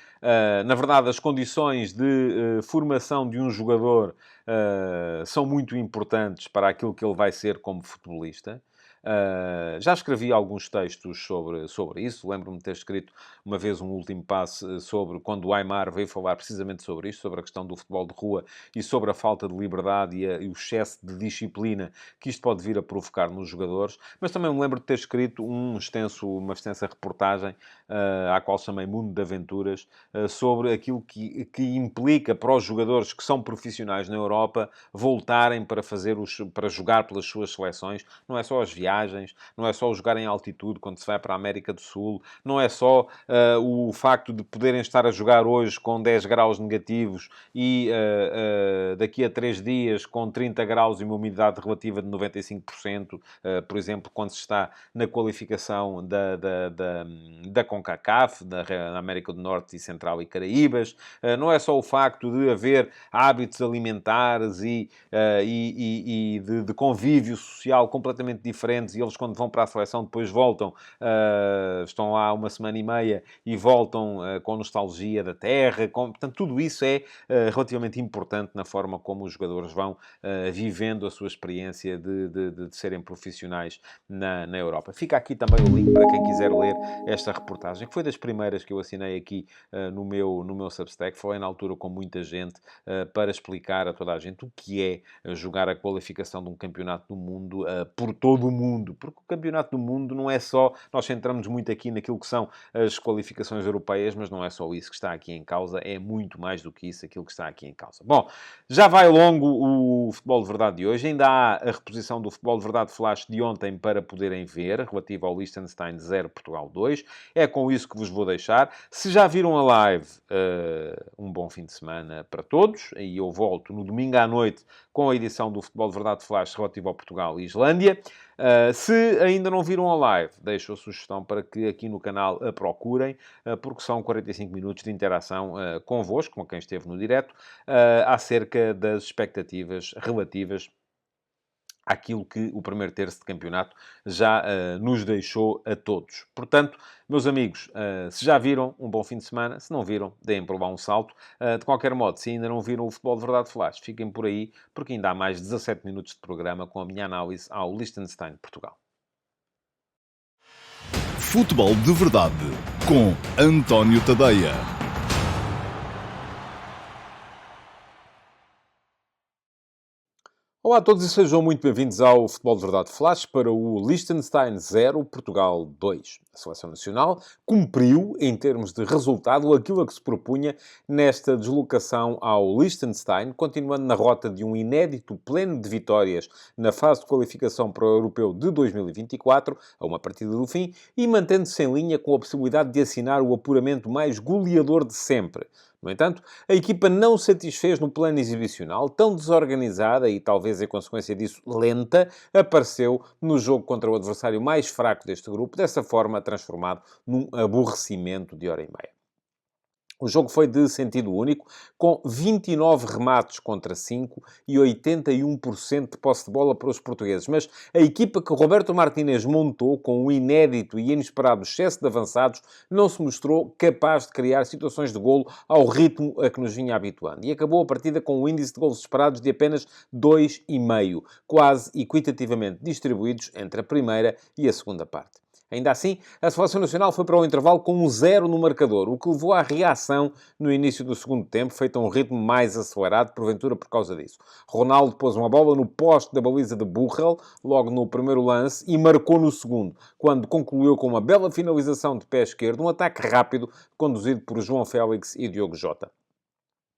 Speaker 2: na verdade, as condições de formação de um jogador são muito importantes para aquilo que ele vai ser como futebolista. Já escrevi alguns textos sobre isso. Lembro-me de ter escrito uma vez um último passo sobre quando o Aimar veio falar precisamente sobre isto, sobre a questão do futebol de rua e sobre a falta de liberdade e o excesso de disciplina que isto pode vir a provocar nos jogadores. Mas também me lembro de ter escrito uma extensa reportagem à qual chamei Mundo de Aventuras, sobre aquilo que implica para os jogadores que são profissionais na Europa voltarem para jogar pelas suas seleções. Não é só as viagens, não é só o jogar em altitude quando se vai para a América do Sul, não é só o facto de poderem estar a jogar hoje com 10 graus negativos e daqui a 3 dias com 30 graus e uma umidade relativa de 95%, por exemplo, quando se está na qualificação da CONCACAF, da América do Norte e Central e Caraíbas. Não é só o facto de haver hábitos alimentares e de convívio social completamente diferentes diferentes, e eles quando vão para a seleção depois voltam, estão lá uma semana e meia e voltam com nostalgia da terra. Portanto, tudo isso é relativamente importante na forma como os jogadores vão vivendo a sua experiência de serem profissionais na Europa. Fica aqui também o link para quem quiser ler esta reportagem, que foi das primeiras que eu assinei aqui no meu Substack. Falei na altura com muita gente para explicar a toda a gente o que é jogar a qualificação de um campeonato do mundo por todo o mundo. Porque o campeonato do mundo não é só... Nós centramos muito aqui naquilo que são as qualificações europeias, mas não é só isso que está aqui em causa. É muito mais do que isso aquilo que está aqui em causa. Bom, já vai longo o Futebol de Verdade de hoje. Ainda há a reposição do Futebol de Verdade Flash de ontem para poderem ver, relativo ao Liechtenstein 0, Portugal 2. É com isso que vos vou deixar. Se já viram a live, um bom fim de semana para todos. E eu volto no domingo à noite com a edição do Futebol de Verdade Flash relativo ao Portugal e Islândia. Se ainda não viram a live, deixo a sugestão para que aqui no canal a procurem, porque são 45 minutos de interação convosco, com quem esteve no direto, acerca das expectativas relativas àquilo que o primeiro terço de campeonato já nos deixou a todos. Portanto, meus amigos, se já viram, um bom fim de semana. Se não viram, deem por lá um salto. De qualquer modo, se ainda não viram o Futebol de Verdade Flash, fiquem por aí, porque ainda há mais 17 minutos de programa com a minha análise ao Liechtenstein Portugal.
Speaker 1: Futebol de Verdade com António Tadeia.
Speaker 2: Olá a todos e sejam muito bem-vindos ao Futebol de Verdade Flash para o Liechtenstein 0, Portugal 2. A Seleção Nacional cumpriu, em termos de resultado, aquilo a que se propunha nesta deslocação ao Liechtenstein, continuando na rota de um inédito pleno de vitórias na fase de qualificação para o Europeu de 2024, a uma partida do fim, e mantendo-se em linha com a possibilidade de assinar o apuramento mais goleador de sempre. No entanto, a equipa não satisfez no plano exibicional, tão desorganizada e talvez em consequência disso lenta, apareceu no jogo contra o adversário mais fraco deste grupo, dessa forma transformado num aborrecimento de hora e meia. O jogo foi de sentido único, com 29 remates contra 5 e 81% de posse de bola para os portugueses. Mas a equipa que Roberto Martínez montou, com o inédito e inesperado excesso de avançados, não se mostrou capaz de criar situações de golo ao ritmo a que nos vinha habituando. E acabou a partida com um índice de golos esperados de apenas 2,5, quase equitativamente distribuídos entre a primeira e a segunda parte. Ainda assim, a Seleção Nacional foi para o intervalo com um 0 no marcador, o que levou à reação no início do segundo tempo, feito a um ritmo mais acelerado, porventura por causa disso. Ronaldo pôs uma bola no poste da baliza de Buchel, logo no primeiro lance, e marcou no segundo, quando concluiu com uma bela finalização de pé esquerdo, um ataque rápido, conduzido por João Félix e Diogo Jota.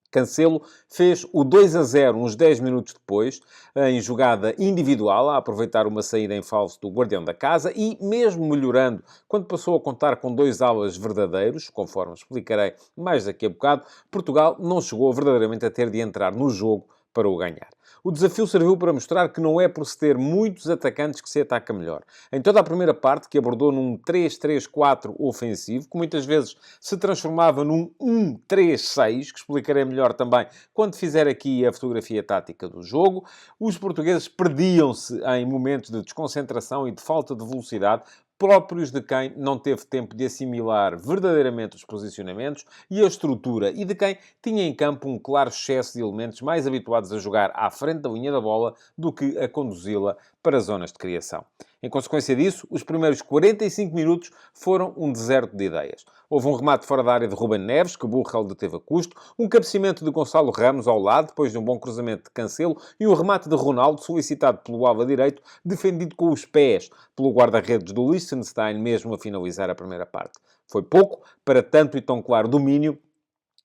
Speaker 2: Cancelo fez o 2-0 uns 10 minutos depois, em jogada individual, a aproveitar uma saída em falso do guardião da casa e, mesmo melhorando, quando passou a contar com dois alas verdadeiros, conforme explicarei mais daqui a bocado, Portugal não chegou verdadeiramente a ter de entrar no jogo para o ganhar. O desafio serviu para mostrar que não é por se ter muitos atacantes que se ataca melhor. Em toda a primeira parte, que abordou num 3-3-4 ofensivo, que muitas vezes se transformava num 1-3-6, que explicarei melhor também quando fizer aqui a fotografia tática do jogo, os portugueses perdiam-se em momentos de desconcentração e de falta de velocidade, próprios de quem não teve tempo de assimilar verdadeiramente os posicionamentos e a estrutura, e de quem tinha em campo um claro excesso de elementos mais habituados a jogar à frente da linha da bola do que a conduzi-la para zonas de criação. Em consequência disso, os primeiros 45 minutos foram um deserto de ideias. Houve um remate fora da área de Ruben Neves, que Buchel deteve a custo, um cabeceamento de Gonçalo Ramos ao lado, depois de um bom cruzamento de Cancelo, e um remate de Ronaldo, solicitado pelo ala direito, defendido com os pés pelo guarda-redes do Liechtenstein, mesmo a finalizar a primeira parte. Foi pouco para tanto e tão claro domínio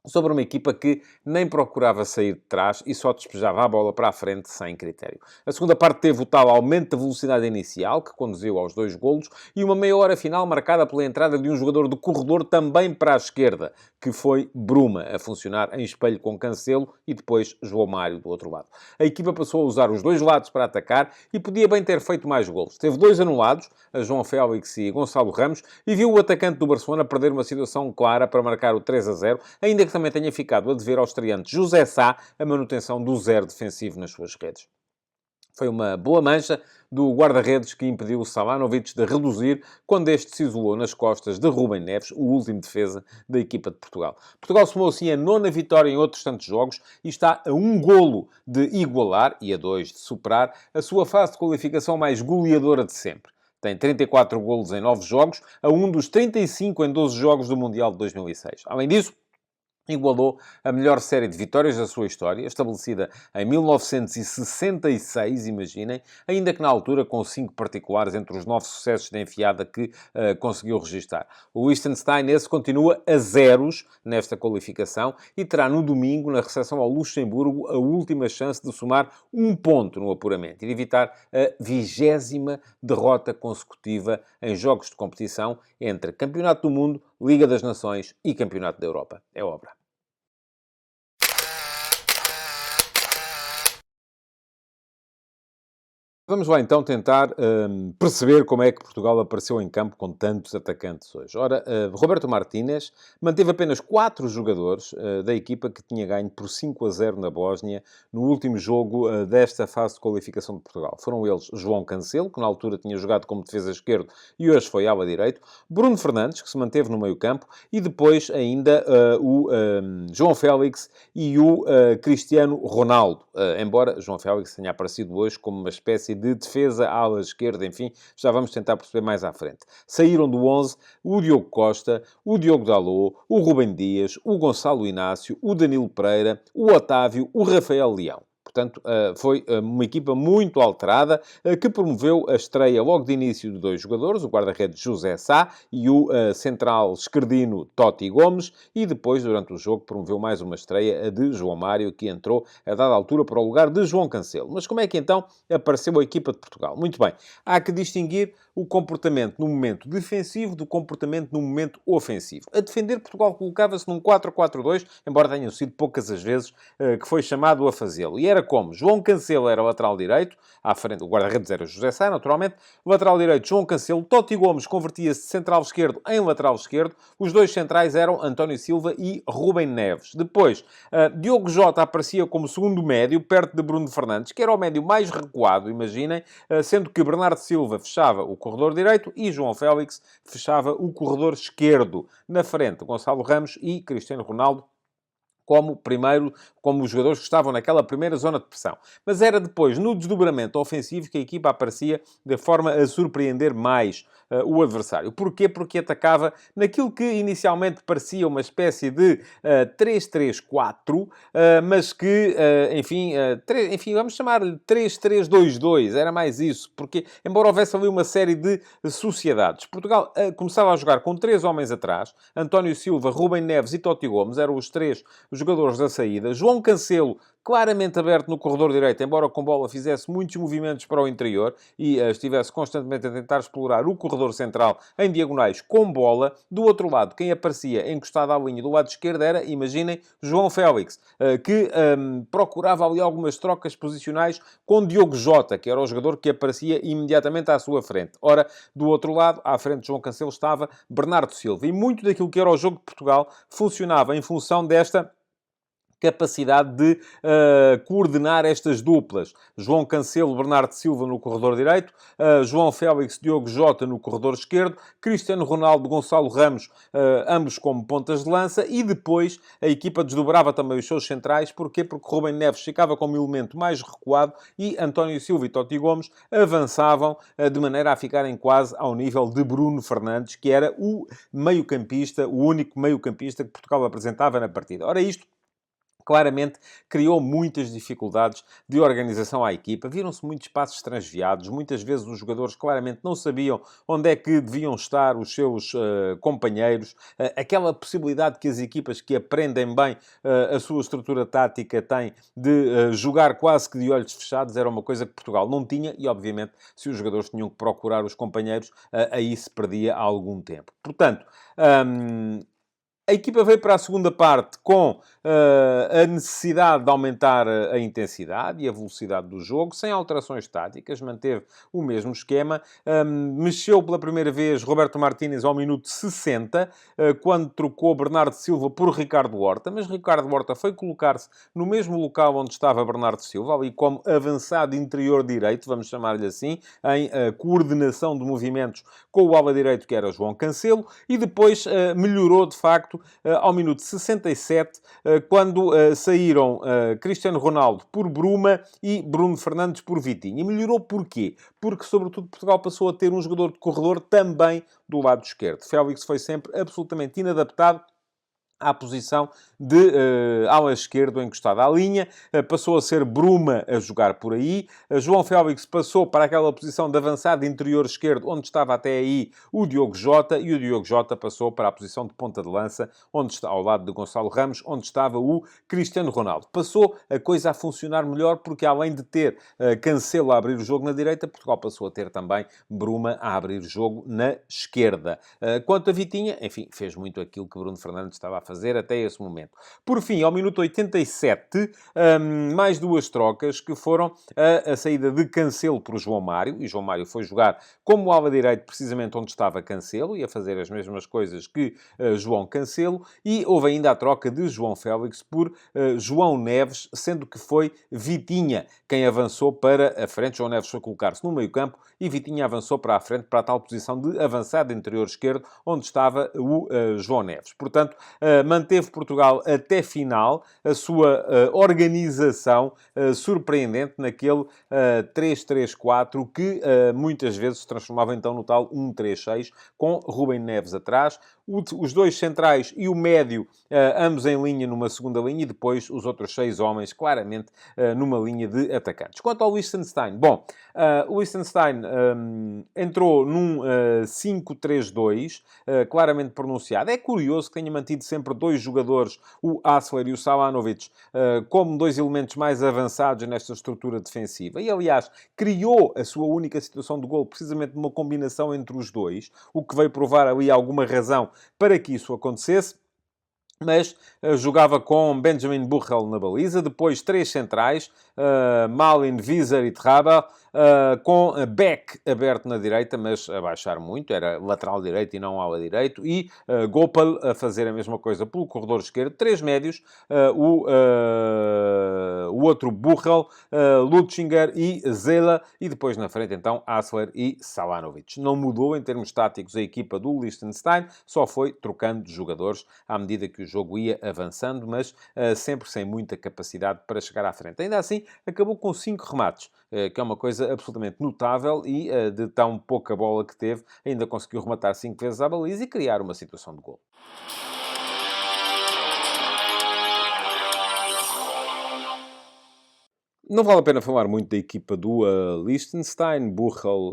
Speaker 2: sobre uma equipa que nem procurava sair de trás e só despejava a bola para a frente sem critério. A segunda parte teve o tal aumento da velocidade inicial, que conduziu aos 2 golos, e uma meia hora final marcada pela entrada de um jogador do corredor também para a esquerda, que foi Bruma, a funcionar em espelho com Cancelo e depois João Mário do outro lado. A equipa passou a usar os dois lados para atacar e podia bem ter feito mais golos. Teve 2 anulados, a João Félix e Gonçalo Ramos, e viu o atacante do Barcelona perder uma situação clara para marcar o 3-0, ainda que também tenha ficado a dever ao estreante José Sá a manutenção do 0 defensivo nas suas redes. Foi uma boa mancha do guarda-redes que impediu o Savanovic de reduzir quando este se isolou nas costas de Rúben Neves, o último defesa da equipa de Portugal. Portugal somou assim a 9ª vitória em outros tantos jogos e está a 1 golo de igualar e a 2 de superar a sua fase de qualificação mais goleadora de sempre. Tem 34 golos em 9 jogos, a um dos 35 em 12 jogos do Mundial de 2006. Além disso, igualou a melhor série de vitórias da sua história, estabelecida em 1966, imaginem, ainda que na altura com 5 particulares entre os 9 sucessos de enfiada que conseguiu registar. O Liechtenstein, esse, continua a zeros nesta qualificação e terá no domingo, na recepção ao Luxemburgo, a última chance de somar 1 ponto no apuramento e de evitar a 20ª derrota consecutiva em jogos de competição entre Campeonato do Mundo, Liga das Nações e Campeonato da Europa. É obra. Vamos lá então tentar perceber como é que Portugal apareceu em campo com tantos atacantes hoje. Ora, Roberto Martínez manteve apenas 4 jogadores da equipa que tinha ganho por 5-0 na Bósnia no último jogo desta fase de qualificação de Portugal. Foram eles João Cancelo, que na altura tinha jogado como defesa esquerdo e hoje foi ala direito, Bruno Fernandes, que se manteve no meio-campo, e depois ainda o João Félix e o Cristiano Ronaldo. Embora João Félix tenha aparecido hoje como uma espécie de defesa ala esquerda, enfim, já vamos tentar perceber mais à frente. Saíram do 11 o Diogo Costa, o Diogo Dalot, o Rubem Dias, o Gonçalo Inácio, o Danilo Pereira, o Otávio, o Rafael Leão. Portanto, foi uma equipa muito alterada, que promoveu a estreia logo de início de 2 jogadores, o guarda-redes José Sá e o central esquerdino Totti Gomes, e depois, durante o jogo, promoveu mais uma estreia, a de João Mário, que entrou a dada altura para o lugar de João Cancelo. Mas como é que então apareceu a equipa de Portugal? Muito bem, há que distinguir o comportamento no momento defensivo do comportamento no momento ofensivo. A defender, Portugal colocava-se num 4-4-2, embora tenham sido poucas as vezes que foi chamado a fazê-lo. E era como? João Cancelo era o lateral direito, à frente, o guarda-redes era José Sá, naturalmente, o lateral direito João Cancelo, Totti Gomes convertia-se de central esquerdo em lateral esquerdo, os dois centrais eram António Silva e Rúben Neves. Depois, Diogo Jota aparecia como segundo médio, perto de Bruno Fernandes, que era o médio mais recuado, imaginem, sendo que Bernardo Silva fechava o corredor direito e João Félix fechava o corredor esquerdo. Na frente, Gonçalo Ramos e Cristiano Ronaldo como os jogadores que estavam naquela primeira zona de pressão. Mas era depois, no desdobramento ofensivo, que a equipa aparecia de forma a surpreender mais o adversário. Porquê? Porque atacava naquilo que inicialmente parecia uma espécie de 3-3-4, mas que, enfim, vamos chamar-lhe 3-3-2-2, era mais isso, porque, embora houvesse ali uma série de sociedades, Portugal começava a jogar com 3 homens atrás, António Silva, Rúben Neves e Totti Gomes, eram os 3 jogadores da saída. João Cancelo, claramente aberto no corredor direito, embora com bola fizesse muitos movimentos para o interior e estivesse constantemente a tentar explorar o corredor central em diagonais com bola. Do outro lado, quem aparecia encostado à linha do lado esquerdo era, imaginem, João Félix, que procurava ali algumas trocas posicionais com Diogo Jota, que era o jogador que aparecia imediatamente à sua frente. Ora, do outro lado, à frente de João Cancelo, estava Bernardo Silva. E muito daquilo que era o jogo de Portugal funcionava em função desta capacidade de coordenar estas duplas. João Cancelo, Bernardo Silva no corredor direito, João Félix, Diogo Jota no corredor esquerdo, Cristiano Ronaldo, Gonçalo Ramos, ambos como pontas de lança, e depois a equipa desdobrava também os seus centrais. Porquê? Porque Rúben Neves ficava como elemento mais recuado e António Silva e Totti Gomes avançavam de maneira a ficarem quase ao nível de Bruno Fernandes, que era o meio-campista, o único meio-campista que Portugal apresentava na partida. Ora, isto claramente criou muitas dificuldades de organização à equipa. Viram-se muitos passos transviados. Muitas vezes os jogadores claramente não sabiam onde é que deviam estar os seus companheiros. Aquela possibilidade que as equipas que aprendem bem a sua estrutura tática têm de jogar quase que de olhos fechados era uma coisa que Portugal não tinha e, obviamente, se os jogadores tinham que procurar os companheiros, aí se perdia há algum tempo. Portanto, a equipa veio para a segunda parte com a necessidade de aumentar a intensidade e a velocidade do jogo, sem alterações táticas, manteve o mesmo esquema. Mexeu pela primeira vez Roberto Martínez ao minuto 60, quando trocou Bernardo Silva por Ricardo Horta, mas Ricardo Horta foi colocar-se no mesmo local onde estava Bernardo Silva, ali como avançado interior direito, vamos chamar-lhe assim, em coordenação de movimentos com o ala direito, que era João Cancelo, e depois melhorou, de facto, ao minuto 67, quando saíram Cristiano Ronaldo por Bruma e Bruno Fernandes por Vitinha. E melhorou porquê? Porque, sobretudo, Portugal passou a ter um jogador de corredor também do lado esquerdo. Félix foi sempre absolutamente inadaptado à posição de ala esquerdo encostada à linha, passou a ser Bruma a jogar por aí, João Félix passou para aquela posição de avançado interior esquerdo, onde estava até aí o Diogo Jota, e o Diogo Jota passou para a posição de ponta de lança, onde está, ao lado de Gonçalo Ramos, onde estava o Cristiano Ronaldo. Passou a coisa a funcionar melhor, porque além de ter Cancelo a abrir o jogo na direita, Portugal passou a ter também Bruma a abrir o jogo na esquerda. Quanto a Vitinha, enfim, fez muito aquilo que Bruno Fernandes estava a fazer até esse momento. Por fim, ao minuto 87, mais duas trocas, que foram a saída de Cancelo por João Mário, e João Mário foi jogar como ala direito, precisamente onde estava Cancelo, e a fazer as mesmas coisas que João Cancelo, e houve ainda a troca de João Félix por João Neves, sendo que foi Vitinha quem avançou para a frente. João Neves foi colocar-se no meio-campo e Vitinha avançou para a frente, para a tal posição de avançado interior esquerdo, onde estava o João Neves. Portanto, manteve Portugal até final a sua organização surpreendente naquele 3-3-4 que muitas vezes se transformava então no tal 1-3-6, com Rubem Neves atrás, os dois centrais e o médio, ambos em linha numa segunda linha, e depois os outros 6 homens, claramente, numa linha de atacantes. Quanto ao Liechtenstein, bom, o Liechtenstein entrou num 5-3-2, claramente pronunciado. É curioso que tenha mantido sempre dois jogadores, o Hassler e o Salanovic, como dois elementos mais avançados nesta estrutura defensiva. E, aliás, criou a sua única situação de golo precisamente numa combinação entre os dois, o que veio provar ali alguma razão para que isso acontecesse. Mas jogava com Benjamin Buchel na baliza, depois 3 centrais, Malin, Wieser e Traber, com Beck aberto na direita, mas a baixar muito, era lateral direito e não ala direito, e Gopal a fazer a mesma coisa pelo corredor esquerdo, 3 médios, o outro Buchel, Lutzinger e Zela, e depois na frente então Hassler e Salanovic. Não mudou em termos táticos a equipa do Liechtenstein, só foi trocando de jogadores à medida que o jogo ia avançando, mas sempre sem muita capacidade para chegar à frente. Ainda assim, acabou com 5 remates, que é uma coisa absolutamente notável, e de tão pouca bola que teve, ainda conseguiu rematar 5 vezes à baliza e criar uma situação de gol. Não vale a pena falar muito da equipa do Liechtenstein. Buchel,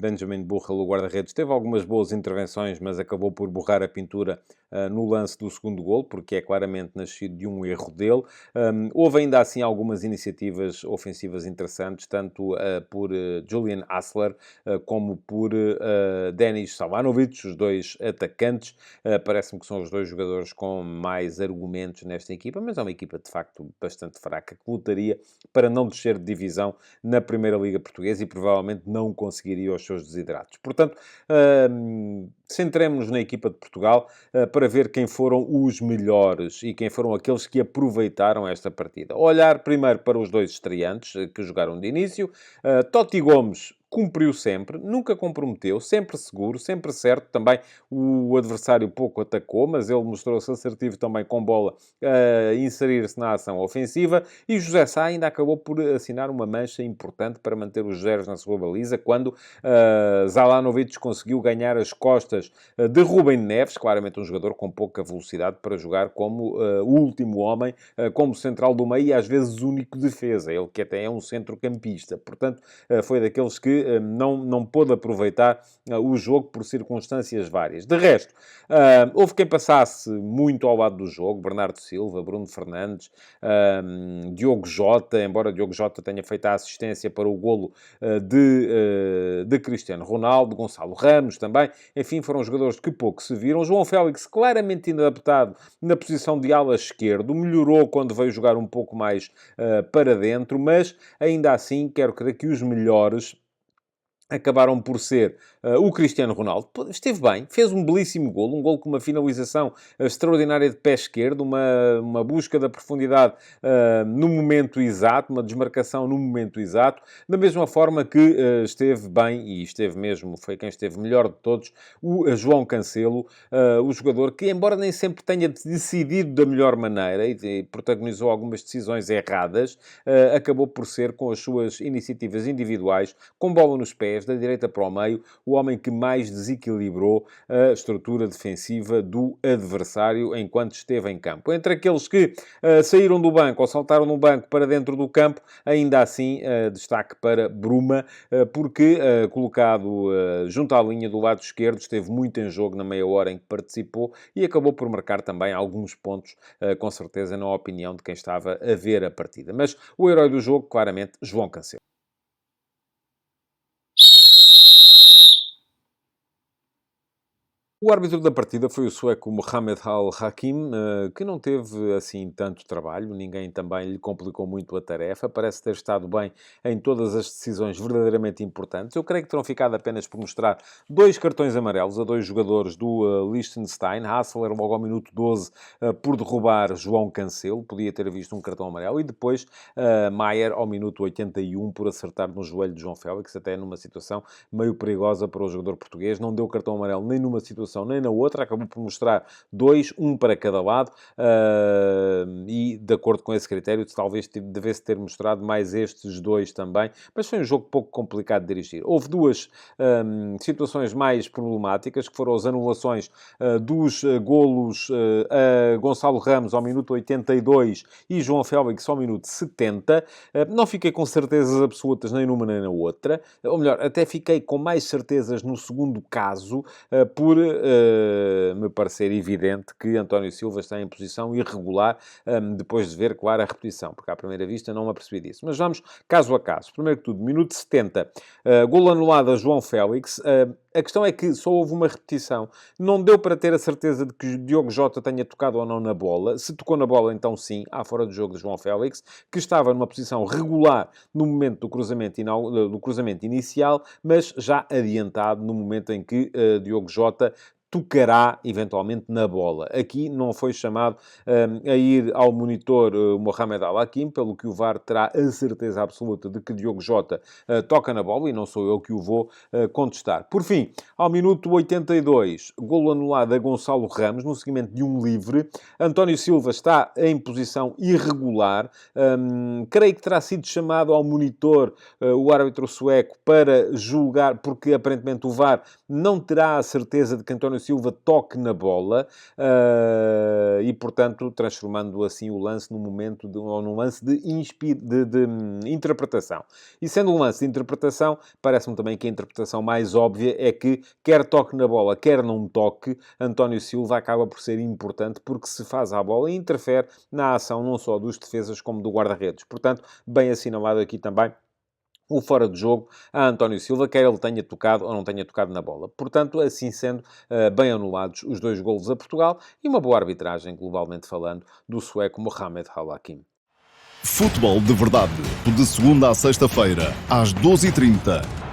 Speaker 2: Benjamin Buchel, o guarda-redes, teve algumas boas intervenções, mas acabou por borrar a pintura no lance do segundo golo, porque é claramente nascido de um erro dele. Houve ainda assim algumas iniciativas ofensivas interessantes, tanto por Julian Hassler como por Denis Savanovic, os dois atacantes. Parece-me que são os dois jogadores com mais argumentos nesta equipa, mas é uma equipa de facto bastante fraca, que lutaria para não descer de divisão na Primeira Liga Portuguesa e provavelmente não conseguiria os seus desidratos. Portanto, centremos-nos na equipa de Portugal para ver quem foram os melhores e quem foram aqueles que aproveitaram esta partida. Olhar primeiro para os dois estreantes que jogaram de início. Totti Gomes cumpriu sempre, nunca comprometeu, sempre seguro, sempre certo. Também o adversário pouco atacou, mas ele mostrou-se assertivo também com bola a inserir-se na ação ofensiva. E José Sá ainda acabou por assinar uma mancha importante para manter os zeros na sua baliza, quando Zalanovic conseguiu ganhar as costas de Rubem Neves, claramente um jogador com pouca velocidade para jogar como o último homem, como central do meio e às vezes único defesa. Ele que até é um centrocampista. Portanto, foi daqueles que que não pôde aproveitar o jogo por circunstâncias várias. De resto, houve quem passasse muito ao lado do jogo, Bernardo Silva, Bruno Fernandes, Diogo Jota, embora Diogo Jota tenha feito a assistência para o golo de Cristiano Ronaldo, Gonçalo Ramos também, enfim, foram jogadores que pouco se viram. João Félix, claramente inadaptado na posição de ala esquerdo, melhorou quando veio jogar um pouco mais para dentro, mas ainda assim quero crer que os melhores acabaram por ser o Cristiano Ronaldo. Esteve bem, fez um belíssimo golo, um golo com uma finalização extraordinária de pé esquerdo, uma busca da profundidade no momento exato, uma desmarcação no momento exato, da mesma forma que esteve bem, e esteve mesmo, foi quem esteve melhor de todos, o João Cancelo, o jogador que, embora nem sempre tenha decidido da melhor maneira e protagonizou algumas decisões erradas, acabou por ser, com as suas iniciativas individuais, com bola nos pés, da direita para o meio, o homem que mais desequilibrou a estrutura defensiva do adversário enquanto esteve em campo. Entre aqueles que saíram do banco ou saltaram no banco para dentro do campo, ainda assim destaque para Bruma, porque colocado junto à linha do lado esquerdo, esteve muito em jogo na meia hora em que participou e acabou por marcar também alguns pontos, com certeza, na opinião de quem estava a ver a partida. Mas o herói do jogo, claramente, João Cancelo. O árbitro da partida foi o sueco Mohamed Al-Hakim, que não teve, assim, tanto trabalho. Ninguém também lhe complicou muito a tarefa. Parece ter estado bem em todas as decisões verdadeiramente importantes. Eu creio que terão ficado apenas por mostrar 2 cartões amarelos a 2 jogadores do Liechtenstein. Hassler, logo ao minuto 12, por derrubar João Cancelo. Podia ter visto um cartão amarelo. E depois, Maier, ao minuto 81, por acertar no joelho de João Félix, até numa situação meio perigosa para o jogador português. Não deu cartão amarelo nem numa situação nem na outra, acabou por mostrar 2, um para cada lado, e de acordo com esse critério, talvez devesse ter mostrado mais estes 2 também, mas foi um jogo pouco complicado de dirigir. Houve 2 situações mais problemáticas, que foram as anulações dos golos a Gonçalo Ramos ao minuto 82 e João Félix ao minuto 70. Não fiquei com certezas absolutas nem numa nem na outra, ou melhor, até fiquei com mais certezas no segundo caso, por me parecer evidente que António Silva está em posição irregular, depois de ver, claro, a repetição, porque à primeira vista não me apercebi disso. Mas vamos caso a caso. Primeiro que tudo, minuto 70, golo anulado a João Félix. A questão é que só houve uma repetição. Não deu para ter a certeza de que Diogo Jota tenha tocado ou não na bola. Se tocou na bola, então sim, há fora do jogo de João Félix, que estava numa posição regular no momento do cruzamento inicial, mas já adiantado no momento em que Diogo Jota tocará, eventualmente, na bola. Aqui não foi chamado a ir ao monitor Mohamed Al-Hakim, pelo que o VAR terá a certeza absoluta de que Diogo Jota toca na bola, e não sou eu que o vou contestar. Por fim, ao minuto 82, golo anulado a Gonçalo Ramos, no seguimento de um livre. António Silva está em posição irregular. Creio que terá sido chamado ao monitor o árbitro sueco para julgar, porque aparentemente o VAR não terá a certeza de que António Silva toque na bola, e, portanto, transformando assim o lance num lance de interpretação. E sendo um lance de interpretação, parece-me também que a interpretação mais óbvia é que, quer toque na bola, quer não toque, António Silva acaba por ser importante, porque se faz à bola e interfere na ação não só dos defesas como do guarda-redes. Portanto, bem assinalado aqui também o fora de jogo a António Silva, quer ele tenha tocado ou não tenha tocado na bola. Portanto, assim sendo, bem anulados os 2 golos a Portugal e uma boa arbitragem, globalmente falando, do sueco Mohamed Al-Hakim.
Speaker 1: Futebol de verdade, de segunda à sexta-feira, às 12h30.